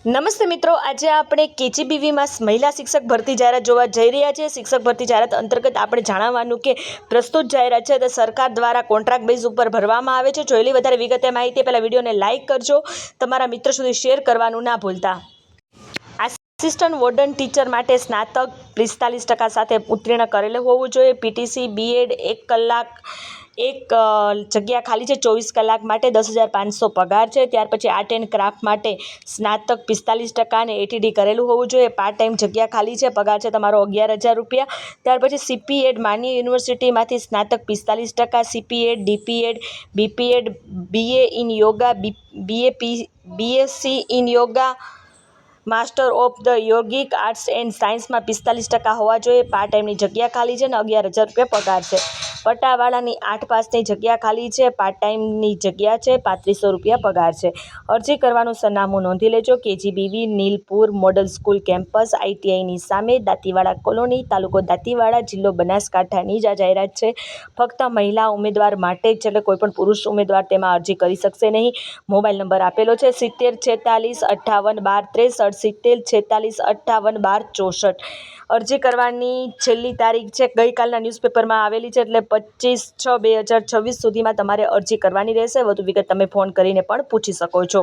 નમસ્તે મિત્રો, આજે આપણે કેજીબીવીમાં મહિલા શિક્ષક ભરતી જાહેરાત જોવા જઈ રહ્યા છીએ। શિક્ષક ભરતી જાહેરાત અંતર્ગત આપણે જાણવાનું કે પ્રસ્તુત જાહેરાત છે તે સરકાર દ્વારા કોન્ટ્રાક્ટ બેઝ ઉપર ભરવામાં આવે છે। જોયેલી વધારે વિગતે માહિતી પહેલાં વિડીયોને લાઇક કરજો, તમારા મિત્રો સુધી શેર કરવાનું ના ભૂલતા। આસિસ્ટન્ટ વોર્ડન ટીચર માટે સ્નાતક 45% સાથે ઉત્તીર્ણ કરેલું હોવું જોઈએ। પીટીસી બીએડ 1 કલાક એક જગ્યા ખાલી છે। 24 કલાક માટે 10,500 પગાર છે। ત્યાર પછી આર્ટ એન્ડ ક્રાફ્ટ માટે સ્નાતક 45% અને એટીડી કરેલું હોવું જોઈએ। પાર્ટ ટાઈમ જગ્યા ખાલી છે। પગાર છે તમારો 11,000 રૂપિયા। ત્યાર પછી સીપીએડ માન્ય યુનિવર્સિટીમાંથી સ્નાતક 45%, CPEd, DPEd, BPEd, BA in yoga, BSc in yoga, master of the yogic arts and સાયન્સમાં 45% હોવા જોઈએ। પાર્ટ ટાઈમની જગ્યા ખાલી છે અને 11,000 રૂપિયા પગાર છે। પટાવાળાની 8 પાસની જગ્યા ખાલી છે। પાર્ટ ટાઈમની જગ્યા છે, 3500 રૂપિયા પગાર છે। અરજી કરવાનું સરનામું નોંધી લેજો। કેજીબીવી નીલપુર મોડલ સ્કૂલ કેમ્પસ, આઈટીઆઈની સામે, દાંતીવાડા કોલોની, તાલુકો દાંતીવાડા, જિલ્લો બનાસકાંઠાની જ આ જાહેરાત છે। ફક્ત મહિલા ઉમેદવાર માટે જ, એટલે કોઈ પણ પુરુષ ઉમેદવાર તેમાં અરજી કરી શકશે નહીં। મોબાઈલ નંબર આપેલો છે 7046581263, 7046581264। અરજી કરવાની છેલ્લી તારીખ છે ગઈકાલના ન્યૂઝપેપરમાં આવેલી છે, એટલે 25/6/2026 સુધીમાં તમારે અરજી કરવાની રહેશે। વધુ વિગત તમે ફોન કરીને પણ પૂછી શકો છો।